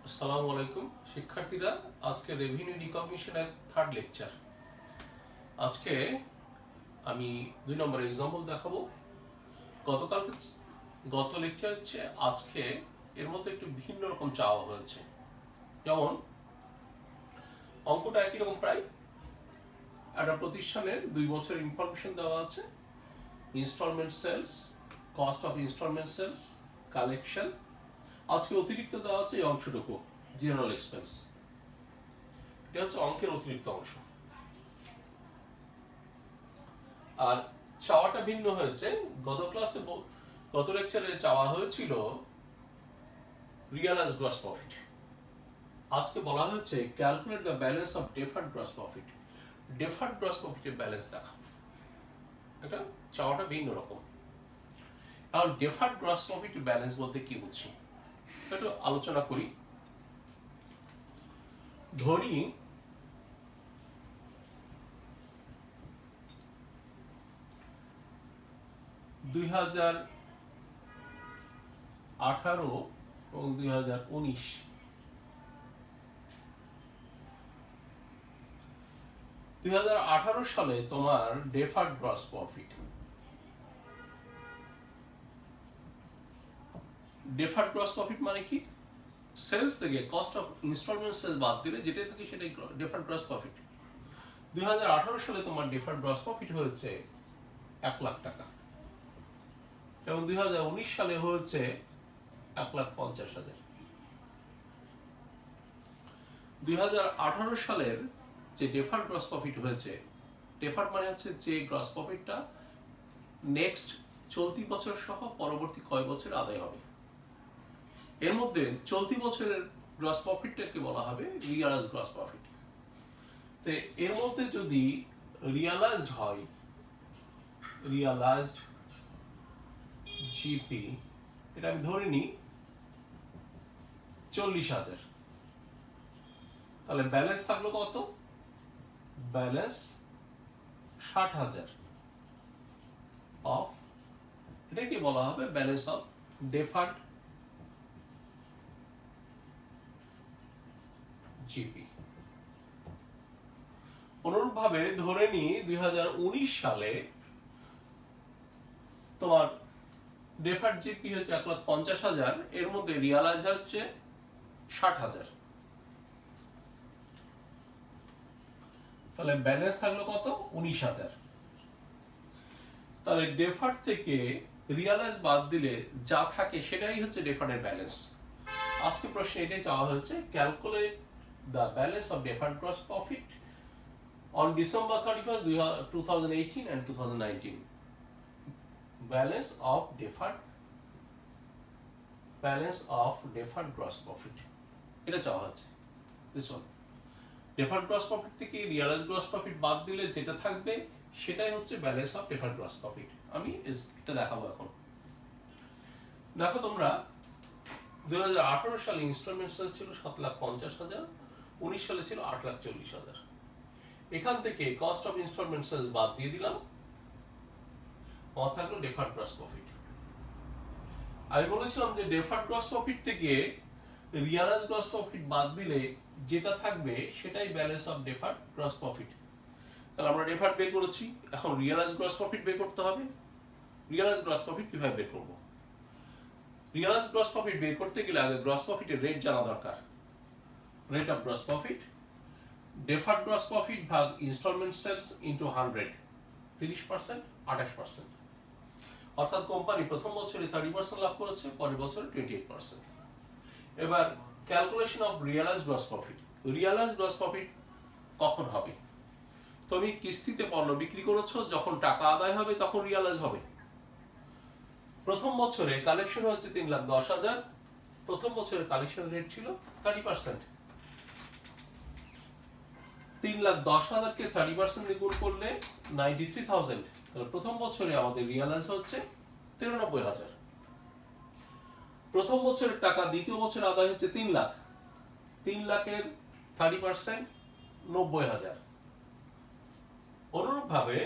আসসালামু আলাইকুম শিক্ষার্থীরা, আজকে রেভিনিউ রিকগনিশনের থার্ড লেকচার। আজকে আমি 2 নম্বর এক্সাম্পল দেখাবো। গতকাল গত লেকচার হচ্ছে, আজকে এর মধ্যে একটু ভিন্ন রকম চাওয়া হয়েছে। যেমন অঙ্কটা একই রকম প্রায়। একটা প্রতিষ্ঠানের 2 বছরের ইনফরমেশন দেওয়া আছে, instalment sales, cost of instalment sales, collection. আজকে অতিরিক্ত দেওয়া আছে এই অংশটুকু, জেনারেল এক্সপেন্স। এটা হচ্ছে অঙ্কের অতিরিক্ত অংশ। আর চাওয়াটা ভিন্ন হয়েছে। গত লেকচারে চাওয়া হয়েছিল রিয়ালাইজ গ্রস প্রফিট। আজকে বলা হয়েছে calculate the balance of deferred gross profit. Deferred gross প্রফিটের ব্যালেন্স দেখা। এটা চাওয়াটা ভিন্ন রকম। আর ডেফার্ড গ্রস প্রফিট ব্যালেন্স বলতে কি বুঝছি একটু আলোচনা করি। ধরি দুই হাজার 2018 এবং 2019 সালে তোমার deferred gross profit, deferred gross profit মানে কি? সেলস থেকে কস্ট অফ ইনস্টলমেন্ট সেলস বাদ দিলে যেটাই থাকে সেটাই ডেফার্ড গ্রস প্রফিট। 2018 সালে তোমার ডেফার্ড গ্রস প্রফিট হয়েছে 1 লাখ টাকা এবং 2019 সালে হয়েছে 1,50,000। 2018 সালের যে ডেফার্ড গ্রস প্রফিট হয়েছে, ডেফার্ড মানে হচ্ছে যে গ্রস প্রফিটটা নেক্সট চলতি বছর সহ পরবর্তী কয় বছর আদায় হবে। এর মধ্যে চলতি বছরের গ্রস প্রফিটটাকে বলা হবে রিয়ালাইজ গ্রস প্রফিট। তো এর মধ্যে যদি রিয়ালাইজড হয়, রিয়ালাইজড জিপি, এটা আমি ধরে নিই 40,000, তাহলে ব্যালেন্স থাকলো কত? ব্যালেন্স 60,000 অফ, এটাকে বলা হবে ব্যালেন্স অফ ডেফার্ড জিপি। অনুরূপভাবে ধরে নিই 2019 সালে তোমার ডেফার্ড জিপি হচ্ছে 1,50,000, এর মধ্যে রিয়ালাইজ হচ্ছে 60,000, তাহলে ব্যালেন্স থাকলো কত? 19,000। তাহলে ডেফার্ড থেকে রিয়ালাইজ বাদ দিলে যা থাকে সেটাই হচ্ছে ডেফার্ডের ব্যালেন্স। আজকে প্রশ্নে এটাই চাওয়া হয়েছে, calculate the balance of deferred gross profit on December 31st, 2018 and 2019. Balance of deferred gross profit, এটা চাওয়া হচ্ছে। This one, deferred gross profit থেকে realized gross profit বাদ দিলে যেটা থাকবে সেটাই হচ্ছে balance of deferred gross profit। আমি এটা দেখাবো এখন। দেখো তোমরা 2018 সালে ইনস্টলমেন্ট সেলস ছিল 7,50,000, 19 সালে ছিল 8,40,000। এখান থেকে কস্ট অফ ইনস্টলমেন্ট সেলস বাদ দিয়ে দিলাম, আমার থাকলো ডেফার্ড গ্রস প্রফিট। আমি বলেছিলাম যে ডেফার্ড গ্রস প্রফিট থেকে রিয়ালাইজ গ্রস প্রফিট বাদ দিলে যেটা থাকবে সেটাই balance of deferred gross profit. তাহলে আমরা ডেফার্ড বের করেছি, এখন রিয়ালাইজ গ্রস প্রফিট বের করতে হবে। রিয়ালাইজ গ্রস প্রফিট কিভাবে বের করব? রিয়ালাইজ গ্রস প্রফিট বের করতে গেলে আগে গ্রস প্রফিটের রেট জানা দরকার। Rate of gross profit, deferred gross profit ভাগ ইনস্টলমেন্ট সেলস ইনটু 100, 30%, 28%। অর্থাৎ কোম্পানি প্রথম বছরে 30% লাভ করেছে, পরের বছরে 28%। এবার calculation of realise gross profit. Realise gross profit কখন হবে? তুমি কিস্তিতে পণ্য বিক্রি করেছো, যখন টাকা আদায় হবে তখন রিয়ালাইজ হবে। প্রথম বছরে কালেকশন হচ্ছে 3,10,000, প্রথম বছরের কালেকশন রেট ছিল 30%। 3,10,000 কে 30% দিয়ে গুণ করলে 93,000, তাহলে প্রথম বছরে আমাদের রিয়ালাইজ হচ্ছে 93,000। প্রথম বছরের টাকা দ্বিতীয় বছরে আদায় হচ্ছে 3 লাখ, 3 লাখের 30% 90,000। অনুরূপভাবে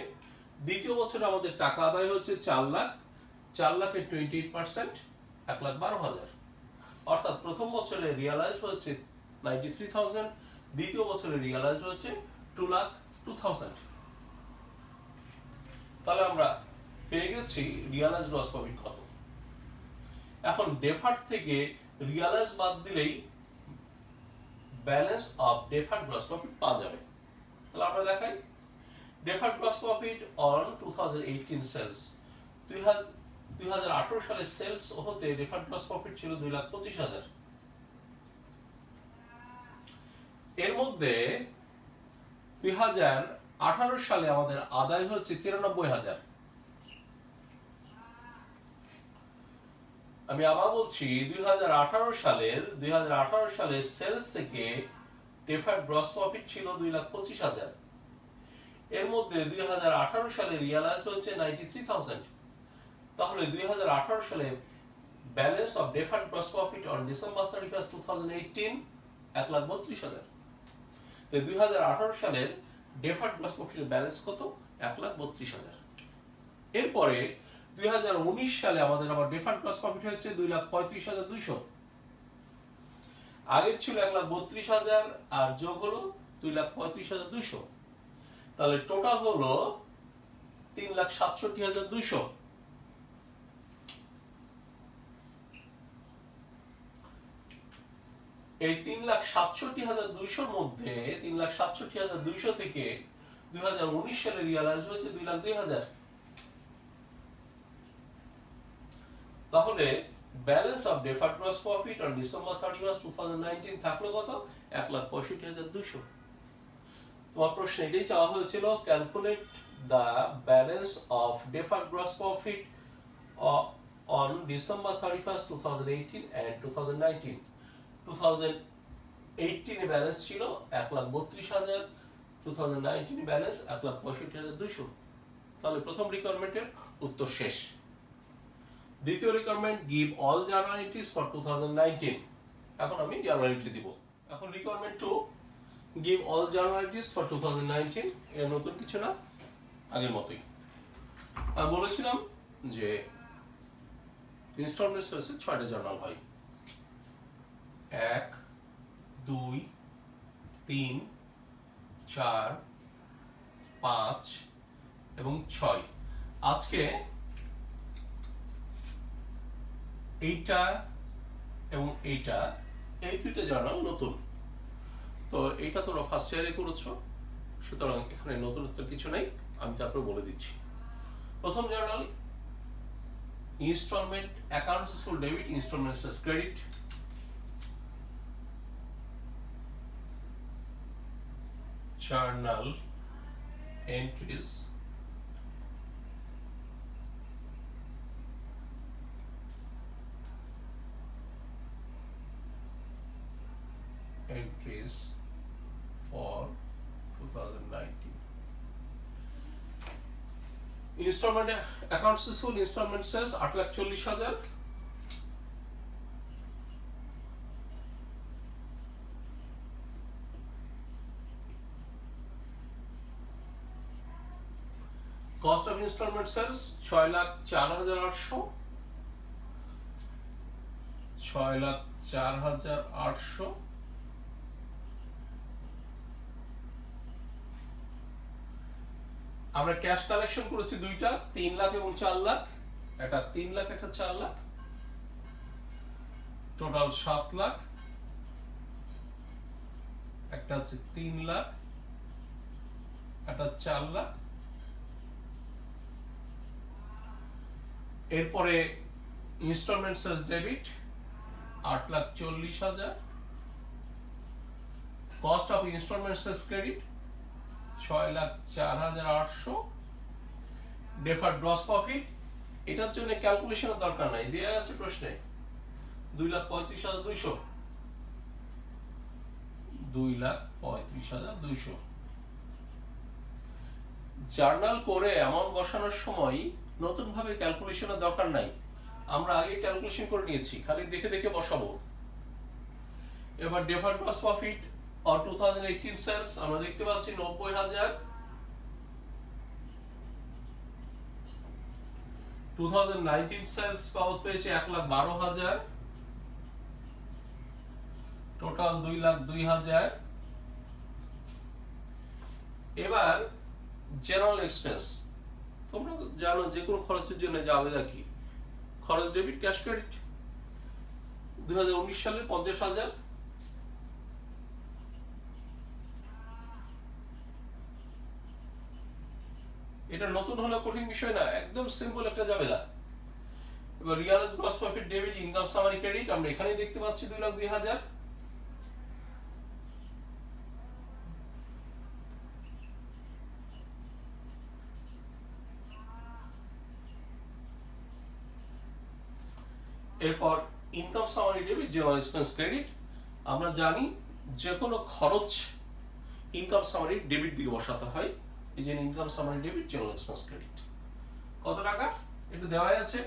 দ্বিতীয় বছরে আমাদের টাকা আদায় হচ্ছে 4 লাখ, 4 লাখের 28% 1,12,000। অর্থাৎ প্রথম বছরে রিয়ালাইজ হয়েছে 93,000, দ্বিতীয় বছরে রিয়ালাইজ হয়েছে 2,02,000। তাহলে আমরা পেয়ে গেছি রিয়ালাইজ গ্রস প্রফিট কত। এখন ডেফার্ড থেকে রিয়ালাইজ বাদ দিলেই balance of deferred gross profit পাওয়া যাবে। তাহলে আমরা দেখাই deferred gross profit on 2018 sales. 2018 সালে সেলস হতে ডেফার্ড গ্রস প্রফিট ছিল 2,25,000। এর মধ্যে 2018 সালে আমাদের আদায় হচ্ছে 93,000। আমি আবার বলছি 2018 সালের সেলস থেকে ডেফার্ড গ্রস প্রফিট ছিল 2,25,000। এর মধ্যে 2018 সালে রিয়ালাইজ হয়েছে 93,000। তাহলে 2018 সালে balance of deferred gross profit on December 31, 2018 1,32,000। তো 2018 সালের ডেফার্ড গ্রস প্রফিটের ব্যালেন্স কত? 1,32,000। এরপরে 2019 সালে আমাদের আবার ডেফার্ড গ্রস প্রফিট হয়েছে 2,35,200। আগের ছিল 1,32,000 আর যোগ হলো 2,35,200। তাহলে টোটাল হলো 3,67,200। এই 3,67,200 মধ্যে 3,67,200 থেকে 2019 সালে রিয়ালাইজ হয়েছে 2,02,000। তাহলে balance of deferred gross profit on December 31, 2019 থাকলো কত? 1,65,200। তোমার প্রশ্ন এটাই চাওয়া হয়েছিল, calculate the balance of deferred gross profit on December 31, 2018 and 2019। 2018 A balance ছিল 1,32,000, 2019 এ ব্যালেন্স 1,65,200। তাহলে প্রথম রিকোয়ারমেন্টের উত্তর শেষ। দ্বিতীয় requirement, give all journal entries for 2019। এখন আমি জার্নাল এন্ট্রি দিব। এখন requirement 2, give all journal entries for 2019। এর নতুন কিছু না, আগের মতোই। আমি বলেছিলাম যে ইনস্টলমেন্ট সেলসে 6টা জার্নাল হয়, 1, 2, 3, 4, 5 এবং 6। আজকে এইটা এবং এইটা, এই দুইটা জার্নাল নতুন। তো এইটা তোমরা ফার্স্ট ইয়ারে করেছো, সুতরাং এখানে নতুনত্ব কিছু নাই, আমি তারপরে বলে দিচ্ছি। প্রথম journal instalment accounts receivable debit, instalment sales credit. journal entries for 2019। Instalment accounts receivable, instalment sales 8,40,000। Cost of instalment sales 6,04,800। 6,04,800। আমরা ক্যাশ কালেকশন করেছি দুইটা, 3 লাখ এবং 4 লাখ। একটা 3 লাখ, একটা 4 লাখ, টোটাল 7 লাখ। একটা হচ্ছে 3 লাখ, একটা 4 লাখ। এরপরে instalment sales debit 8,40,000। Cost of instalment sales credit 6,04,800। Deferred gross profit, এটার জন্য ক্যালকুলেশনের দরকার নাই, দেয়া আছে প্রশ্নে, 2,35,200। 2,35,200। জার্নাল করে অ্যামাউন্ট বসানোর সময় নতুন ভাবে ক্যালকুলেশনের দরকার নাই, আমরা আগে ক্যালকুলেশন করে নিয়েছি, খালি দেখে দেখে বসাবো। এবার deferred gross profit on 2018 sales আমরা দেখতে পাচ্ছি 90,000। 2019 সেলস পাওয়া পেয়েছে 1,12,000। টোটাল 2,02,000। এবার জেনারেল এক্সপেন্স, তোমরা জানো যে কোনো খরচের জন্য যাবে কি খরচ ডেবিট ক্যাশ ক্রেডিট। 2019 সালে 50,000। এটা নতুন হলে কঠিন বিষয় না, একদম সিম্পল একটা যাবেদা। এবার realise gross profit debit income summary credit আমরা এখানেই দেখতে পাচ্ছি 2,02,000। এরপর income summary debit general expense credit. আমরা জানি যে কোনো খরচ ইনকাম সামারি ডেবিট দিকে বসাতে হয়, এই যে income summary debit general expense credit. কত টাকা এটা দেওয়াই আছে?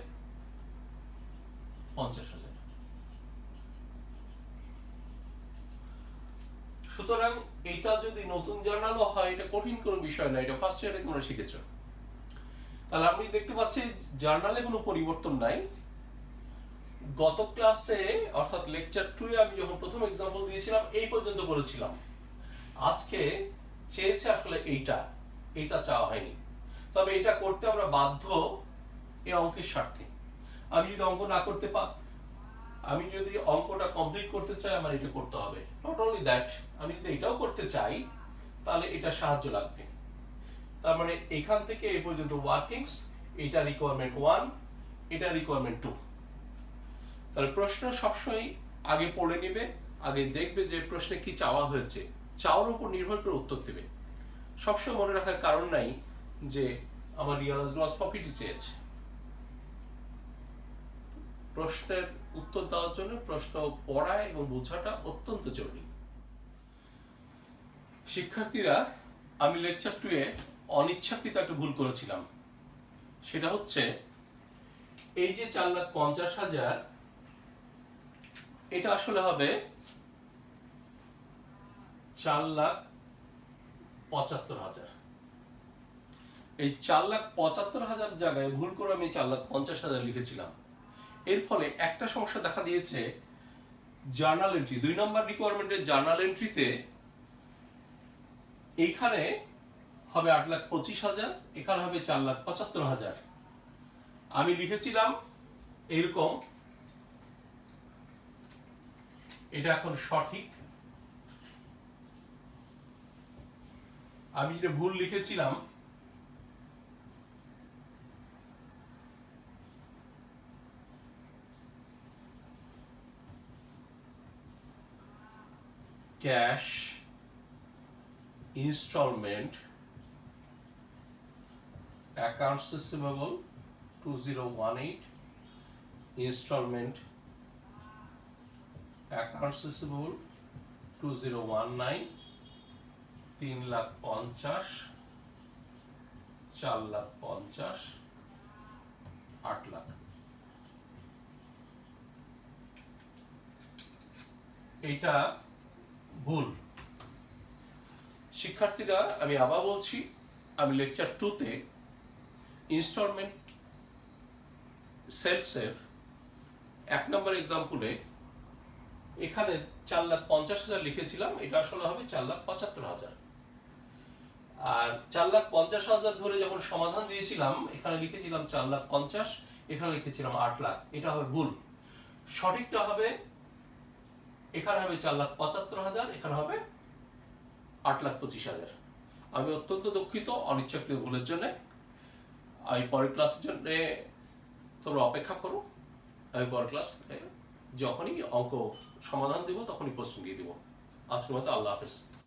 50,000। সুতরাং এটা যদি নতুন জার্নালও হয় এটা কঠিন কোনো বিষয় না, এটা ফার্স্ট ইয়ারে তোমরা শিখেছো। তাহলে আপনি দেখতে পাচ্ছি জার্নালে কোনো পরিবর্তন নাই। গত ক্লাসে অর্থাৎ লেকচার 2 এ আমি যখন প্রথম এক্সাম্পল দিয়েছিলাম এই পর্যন্ত করেছিলাম। আজকে চেয়েছে আসলে এইটা চাওয়া হয়নি, তবে এটা করতে আমরা বাধ্য এই অঙ্কের স্বার্থে। আমি যদি অঙ্কটা কমপ্লিট করতে চাই আমার এটা করতে হবে। নট অনলি দ্যাট, আমি যদি এটাও করতে চাই তাহলে এটা সাহায্য লাগবে। তার মানে এখান থেকে এই পর্যন্ত ওয়ার্কিংস, এটা রিকোয়ারমেন্ট 1, এটা রিকোয়ারমেন্ট 2। তাহলে প্রশ্ন সবসময় আগে পড়ে নিবে, আগে দেখবে যে প্রশ্নে কি চাওয়া হয়েছে, চাওয়ার উপর নির্ভর করে উত্তর দেবে। সবসময় মনে রাখার কারণ নাই যে আমার রিয়ালাইজ গ্রস প্রফিট চেয়েছে। প্রশ্নের উত্তর দেওয়ার জন্য প্রশ্ন পড়া এবং বোঝাটা অত্যন্ত জরুরি। শিক্ষার্থীরা, আমি লেকচার 2 এ অনিচ্ছাকৃত একটা ভুল করেছিলাম। সেটা হচ্ছে এই যে 4,50,000 এটা আসলে হবে 4,75,000। এই 4,75,000 জায়গায় ভুল করে আমি 4,50,000 লিখেছিলাম। এর ফলে একটা সমস্যা দেখা দিয়েছে, জার্নাল এন্ট্রি 2 নম্বর রিকোয়ারমেন্টের জার্নাল এন্ট্রিতে এইখানে হবে 8,25,000, এখানে হবে 4,75,000। আমি লিখেছিলাম এরকম, এটা এখন সঠিক। আমি যেটা ভুল লিখেছিলাম cash instalment accounts receivable 2018, instalment accounts receivable 2019, 3,50,000, 4,50,000, 8,00,000। এইটা ভুল। শিক্ষার্থীরা, আমি আবার বলছি, আমি লেকচার 2 তে ইনস্টলমেন্ট সেলসের 1 নম্বর এক্সাম্পলে এখানে 4,50,000 লিখেছিলাম, এটা আসলে হবে 4,75,000। আর 4,50,000 ধরে যখন সমাধান দিয়েছিলাম এখানে লিখেছিলাম 4,50,000, এখানে লিখেছিলাম 8,00,000। এটা হবে ভুল। সঠিকটা হবে এখানে হবে 4,75,000, এখানে হবে 8,25,000। আমি অত্যন্ত দুঃখিত অনিচ্ছাকৃত ভুলের জন্য। আমি পরের ক্লাসের জন্য তোমরা অপেক্ষা করো। আমি পরের ক্লাস যখনই অঙ্ক সমাধান দিব তখনই প্রশ্ন দিয়ে দিব। আজকের মতো আল্লাহ হাফেজ।